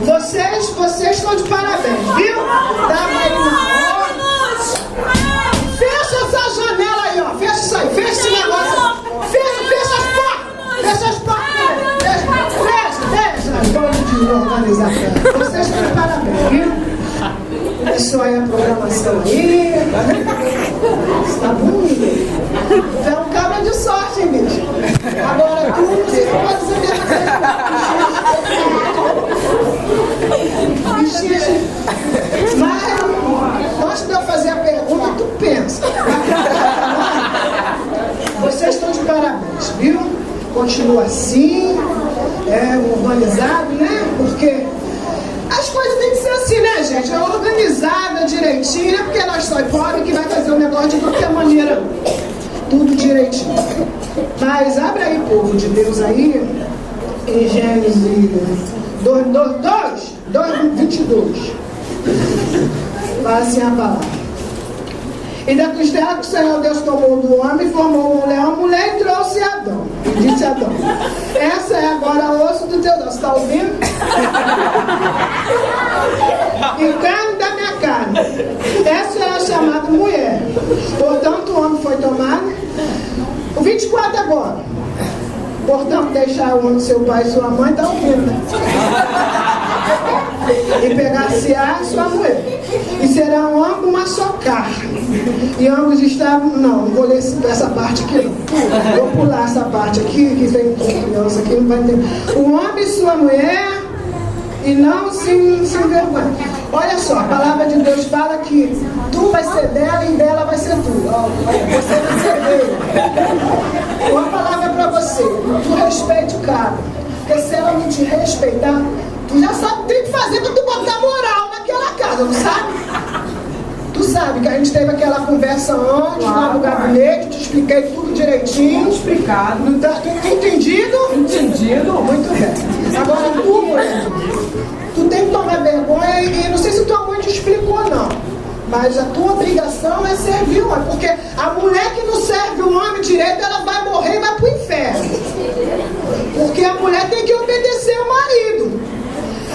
Vocês estão de parabéns, viu? Tava aí na hora. Fecha essa janela aí, ó. Fecha isso aí, fecha esse negócio. Fecha as portas. Fecha as portas. Fecha. Vamos desorganizar. Vocês estão de parabéns, viu? Isso aí é a programação aí. Está bonito. É um cabra de sorte, hein, bicho? Agora tudo você não pode saber. Mas antes de eu fazer a pergunta, tu pensa. Vocês estão de parabéns, viu? Continua assim, organizado, né? Porque as coisas têm que ser assim, né, gente? É organizada, direitinho, né? Porque nós somos pobres que vai fazer o negócio de qualquer maneira. Tudo direitinho. Mas abre aí, povo de Deus aí, em Gênesis 22. Fala assim a palavra. E da costela que o Senhor Deus tomou do homem, formou uma mulher e trouxe Adão. E disse Adão: essa é agora o osso do teu Deus. Está ouvindo? E carne da minha carne. Essa era chamada mulher. Portanto, o homem foi tomado. O 24 agora. Portanto, deixar o homem, seu pai e sua mãe, está ouvindo, né? E pegar-se-á sua mulher. E serão ambos uma só carne. E ambos estavam. Não vou ler essa parte aqui, não. Vou pular essa parte aqui, que tem criança aqui, não vai entender. O homem e sua mulher, e não se envergonha. Olha só, a palavra de Deus fala que tu vai ser dela e dela vai ser tu. Você vai ser dele. Uma palavra para você: tu respeite o cara. Porque se ela não te respeitar, tu já sabe o que tem que fazer para tu botar moral naquela casa, não sabe? Tu sabe que a gente teve aquela conversa antes, lá no gabinete, te expliquei tudo direitinho. Tudo explicado. Não tá, entendido? Entendido. Muito bem. Agora tu, mulher, tu tem que tomar vergonha e não sei se tua mãe te explicou ou não. Mas a tua obrigação é servir o homem. Porque a mulher que não serve o homem direito, ela vai morrer e vai pro inferno. Porque a mulher tem que obedecer o marido.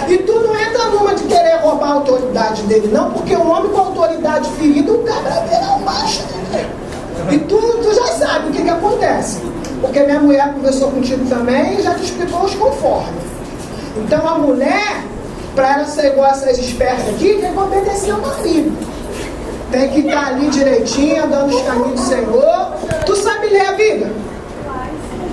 E tu não entra numa de querer roubar a autoridade dele, não. Porque o homem com a autoridade ferida, o cabra vira um macho. E tu já sabe o que acontece. Porque minha mulher conversou contigo também e já te explicou os conformes. Então a mulher, para ela ser igual a essas espertas aqui, tem que obedecer o marido. Tem que estar ali direitinho, andando os caminhos do Senhor. Tu sabe ler a Bíblia?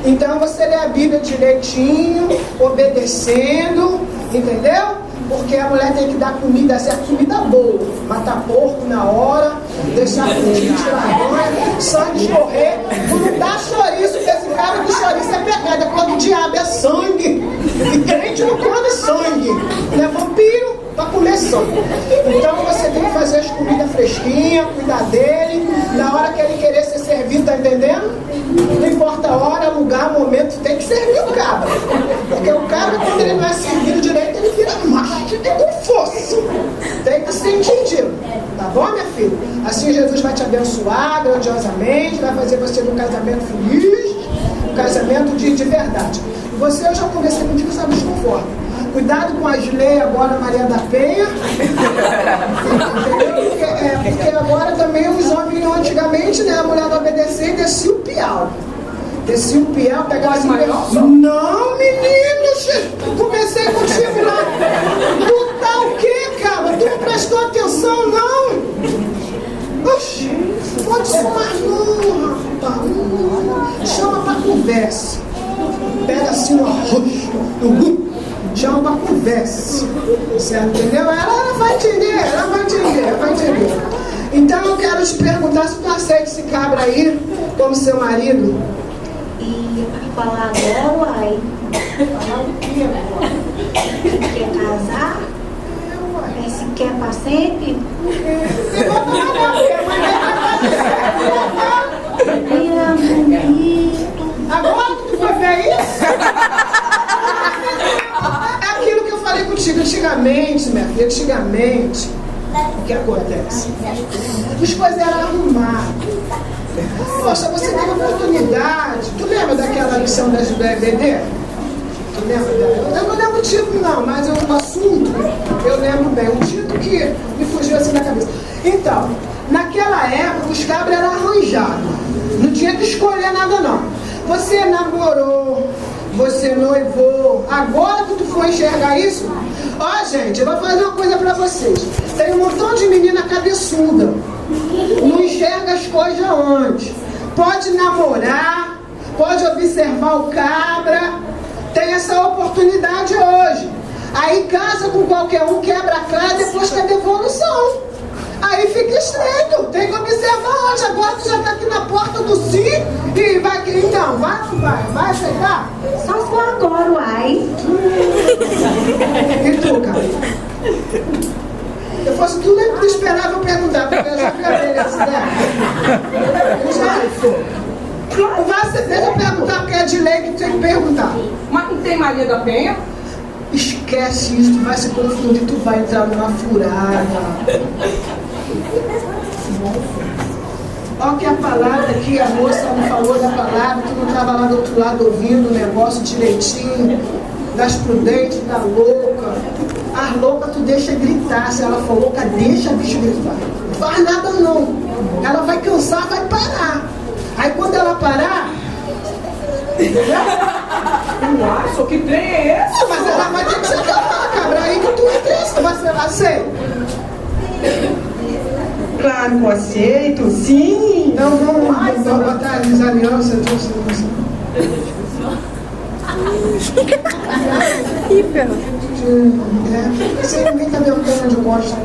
Então você lê a Bíblia direitinho, obedecendo, entendeu? Porque a mulher tem que dar comida, certa comida boa. Matar porco na hora, deixar fugir, tirar banho, sangue escorrer. Tu não dá chouriço, porque esse cara de chouriço é pecado. É quando o diabo é sangue. E crente não come sangue. Ele é vampiro para comer sangue. Então você tem que fazer as comidas fresquinhas, cuidar dele. Na hora que ele querer ser servido, tá entendendo? Não importa a hora, lugar, momento, tem que servir o cabra. Porque o cabra, quando ele não é servido direito, ele vira macho com força. Tem que ser entendido. Tá bom, minha filha? Assim Jesus vai te abençoar grandiosamente, vai fazer você um casamento feliz, um casamento de verdade. E você, eu já conversei contigo, sabe os conformes. Cuidado com as leis agora, Maria da Penha. Entendeu? Porque agora também os homens, antigamente, né, a mulher não obedecia e descia o piau. Descia o piau, pegava assim. Não, menino, comecei contigo lá. Tu tá o quê, cara? Tu não prestou atenção, não? Oxi, pode ser mais não, rapaz. Chama pra conversa. Pega assim no arroz. Chama pra conversa. Certo? Entendeu? Ela vai entender, ela vai entender. Então eu quero te perguntar se tu aceita esse cabra aí como seu marido. E falar agora, uai. Falar o que agora? Se quer casar? Mas se quer pra sempre? Vira bonito. Agora que tu foi ver isso? É aquilo que eu falei contigo antigamente, minha filha, antigamente. O que acontece? As coisas eram arrumadas. Poxa, você teve oportunidade. Tu lembra daquela lição da EBD? Tu lembra? Eu não lembro o título não, mas o assunto eu lembro bem. Um título que me fugiu assim da cabeça. Então, naquela época os cabras eram arranjados. Não tinha que escolher nada não. Você namorou, você noivou, agora que tu for enxergar isso, ó gente, eu vou fazer uma coisa pra vocês. Tem um montão de menina cabeçuda, não enxerga as coisas antes. Pode namorar, pode observar o cabra, tem essa oportunidade hoje. Aí casa com qualquer um, quebra a cara, depois quer devolução. Aí fica estreito, tem que observar antes. Agora tu já tá aqui na porta do sim e vai. Então, vai ou não vai? Vai aceitar? Só se for agora, uai. E tu, cara? Eu fosse tudo que tu esperava eu perguntar, porque eu já vi a beleza dela. Deixa eu perguntar, porque é de lei que tem que perguntar. Mas não tem Maria da Penha? Esquece isso, tu vai se confundir, tu vai entrar numa furada. Olha que a palavra aqui, a moça não falou da palavra, tu não estava lá do outro lado ouvindo o negócio direitinho, das prudentes, da louca. As loucas tu deixa gritar, se ela for louca, deixa a bicha gritar. Não faz nada não. Ela vai cansar, vai parar. Aí quando ela parar, Nossa, o que tem é esse? mas ela vai ter que se acalmar, cabra. Aí que tu interessa, vai ser assim. Claro que eu aceito, sim. Então vamos botar as alianças. Você ninguém tá perguntando onde eu gosto.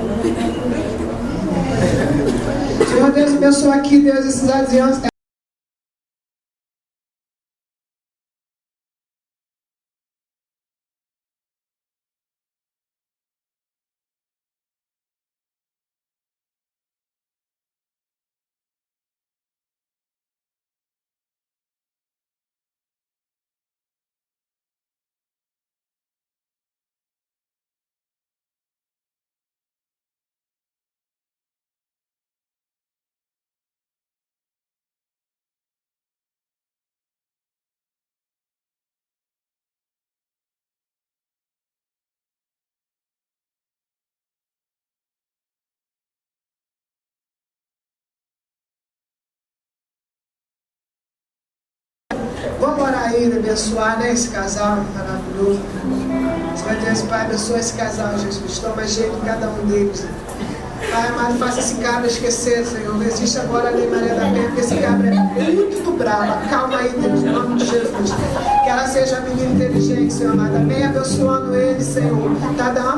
Senhor Deus, abençoa aqui, Deus, esses alianças. Vamos orar aí, abençoar, né, esse casal maravilhoso. Senhor Deus, Pai, abençoa esse casal, Jesus. Toma jeito em cada um deles. Pai amado, faça esse cabra esquecer, Senhor. Não existe agora a lei Maria da Penha, porque esse cabra é muito brava. Calma aí, Deus, em nome de Jesus. Que ela seja uma menina inteligente, Senhor amado. Amém, abençoando ele, Senhor. Tá dando